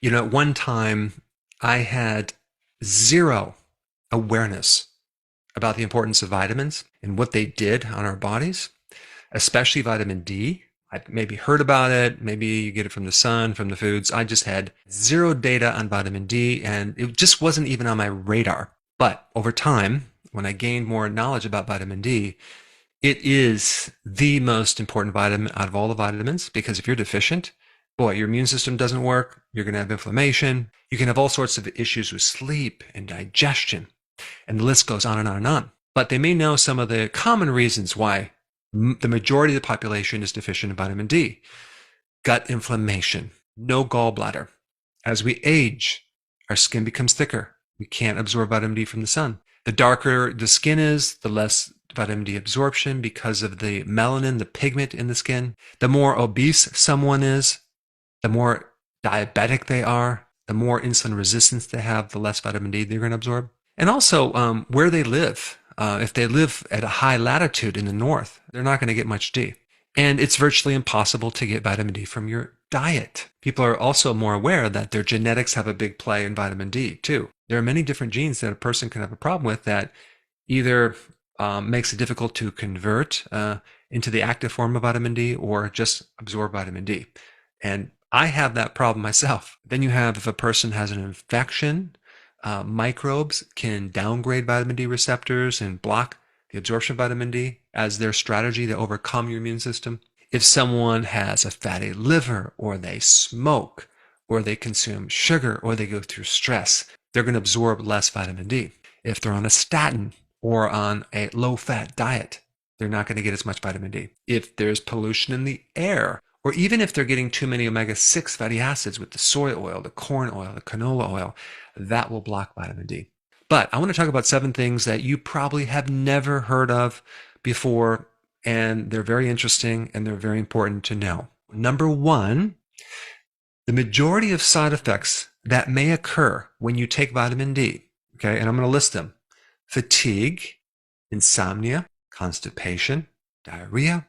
At one time, I had zero awareness about the importance of vitamins and what they did on our bodies, especially vitamin D. I maybe heard about it. Maybe you get it from the sun, from the foods. I just had zero data on vitamin D, and it just wasn't even on my radar. But over time, when I gained more knowledge about vitamin D, it is the most important vitamin out of all the vitamins, because if you're deficient, boy, your immune system doesn't work. You're going to have inflammation. You can have all sorts of issues with sleep and digestion, and the list goes on and on and on. But they may know some of the common reasons why the majority of the population is deficient in vitamin D. Gut inflammation, no gallbladder. As we age, our skin becomes thicker. We can't absorb vitamin D from the sun. The darker the skin is, the less vitamin D absorption because of the melanin, the pigment in the skin. The more obese someone is, the more diabetic they are, the more insulin resistance they have, the less vitamin D they're going to absorb. And also where they live. If they live at a high latitude in the north, they're not going to get much D. And it's virtually impossible to get vitamin D from your diet. People are also more aware that their genetics have a big play in vitamin D too. There are many different genes that a person can have a problem with that either makes it difficult to convert into the active form of vitamin D or just absorb vitamin D. And I have that problem myself. Then you have, if a person has an infection, microbes can downgrade vitamin D receptors and block the absorption of vitamin D as their strategy to overcome your immune system. If someone has a fatty liver, or they smoke, or they consume sugar, or they go through stress, they're going to absorb less vitamin D. If they're on a statin or on a low-fat diet, they're not going to get as much vitamin D. If there's pollution in the air, or even if they're getting too many omega-6 fatty acids with the soy oil, the corn oil, the canola oil, that will block vitamin D. But I want to talk about 7 things that you probably have never heard of before, and they're very interesting and they're very important to know. Number 1, the majority of side effects that may occur when you take vitamin D, okay, and I'm going to list them: fatigue, insomnia, constipation, diarrhea,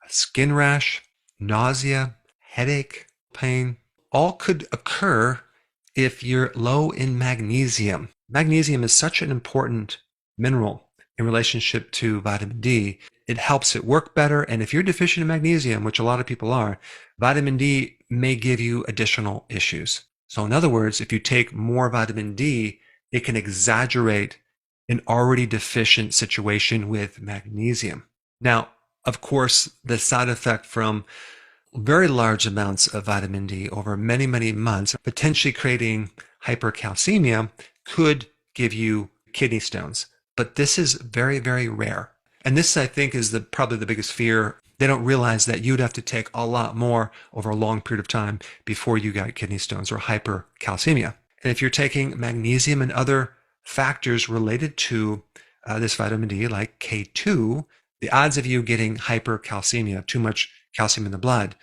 a skin rash, nausea, headache, pain, all could occur if you're low in magnesium. Magnesium is such an important mineral in relationship to vitamin D. It helps it work better. And if you're deficient in magnesium, which a lot of people are, vitamin D may give you additional issues. So in other words, if you take more vitamin D, it can exaggerate an already deficient situation with magnesium. Now, of course, the side effect from very large amounts of vitamin D over many, many months, potentially creating hypercalcemia, could give you kidney stones. But this is very, very rare. And this, I think, is probably the biggest fear. They don't realize that you'd have to take a lot more over a long period of time before you got kidney stones or hypercalcemia. And if you're taking magnesium and other factors related to this vitamin D, like K2, the odds of you getting hypercalcemia, too much calcium in the blood,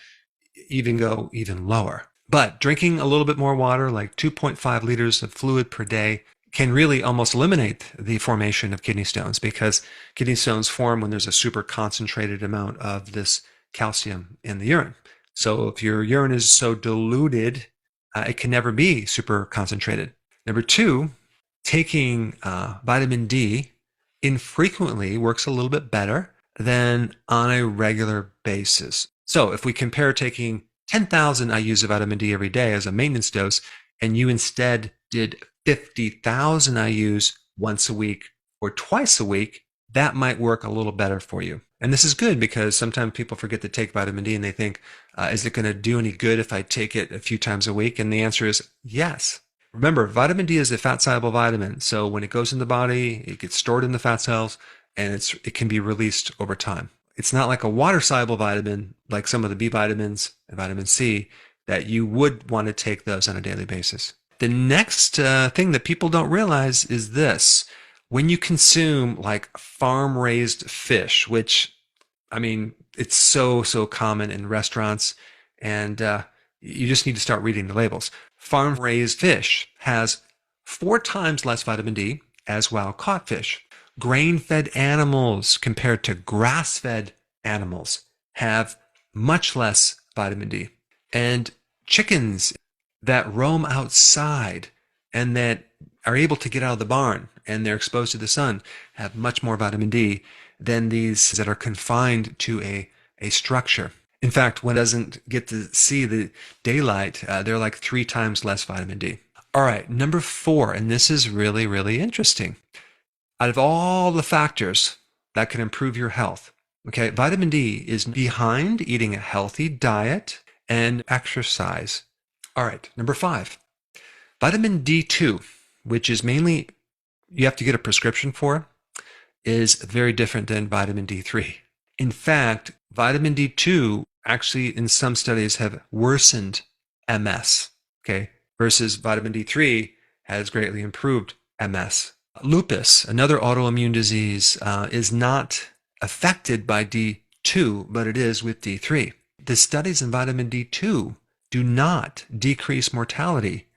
go even lower. But drinking a little bit more water, like 2.5 liters of fluid per day, can really almost eliminate the formation of kidney stones, because kidney stones form when there's a super concentrated amount of this calcium in the urine. So if your urine is so diluted, it can never be super concentrated. Number 2, taking vitamin D infrequently works a little bit better than on a regular basis. So if we compare taking 10,000 IUs of vitamin D every day as a maintenance dose, and you instead did 50,000 IUs once a week or twice a week, that might work a little better for you. And this is good because sometimes people forget to take vitamin D and they think, is it going to do any good if I take it a few times a week? And the answer is yes. Remember, vitamin D is a fat-soluble vitamin. So when it goes in the body, it gets stored in the fat cells, and it can be released over time. It's not like a water-soluble vitamin, like some of the B vitamins and vitamin C, that you would want to take those on a daily basis. The next thing that people don't realize is this. When you consume like farm-raised fish, which, I mean, it's so common in restaurants, and you just need to start reading the labels. Farm-raised fish has 4 times less vitamin D as wild-caught fish. Grain-fed animals compared to grass-fed animals have much less vitamin D. And chickens that roam outside and that are able to get out of the barn and they're exposed to the sun have much more vitamin D than these that are confined to a structure. In fact, one doesn't get to see the daylight, they're like 3 times less vitamin D. All right, number 4, and this is really, really interesting. Out of all the factors that can improve your health, okay, vitamin D is behind eating a healthy diet and exercise. All right, number 5, vitamin D2, which is mainly you have to get a prescription for, is very different than vitamin D3. In fact, vitamin D2 actually in some studies have worsened MS, okay, versus vitamin D3 has greatly improved MS. Lupus, another autoimmune disease, is not affected by D2, but it is with D3. The studies in vitamin D2 do not decrease mortality,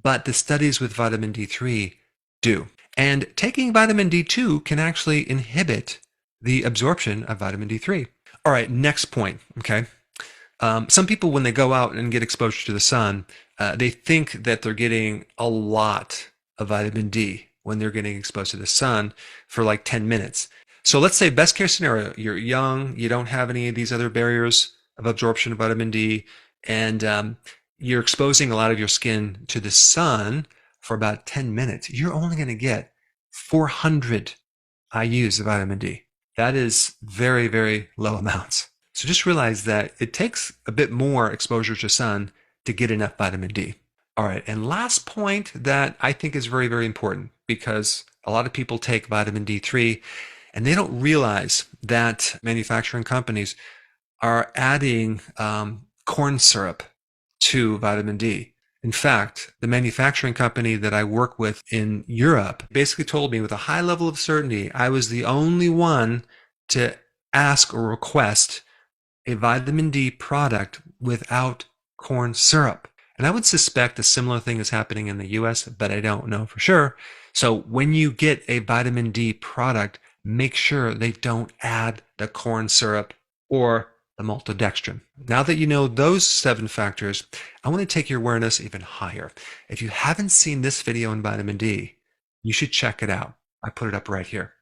but the studies with vitamin D3 do. And taking vitamin D2 can actually inhibit the absorption of vitamin D3. All right, next point, okay? Some people, when they go out and get exposure to the sun, they think that they're getting a lot of vitamin D when they're getting exposed to the sun for like 10 minutes. So let's say best case scenario, you're young, you don't have any of these other barriers of absorption of vitamin D, and you're exposing a lot of your skin to the sun for about 10 minutes. You're only going to get 400 IUs of vitamin D. That is very, very low amounts. So just realize that it takes a bit more exposure to sun to get enough vitamin D. All right, and last point that I think is very, very important, because a lot of people take vitamin D3 and they don't realize that manufacturing companies are adding corn syrup to vitamin D. In fact, the manufacturing company that I work with in Europe basically told me with a high level of certainty I was the only one to ask or request a vitamin D product without corn syrup. And I would suspect a similar thing is happening in the US, but I don't know for sure. So when you get a vitamin D product, make sure they don't add the corn syrup or the maltodextrin. Now that you know those 7 factors, I want to take your awareness even higher. If you haven't seen this video on vitamin D, you should check it out. I put it up right here.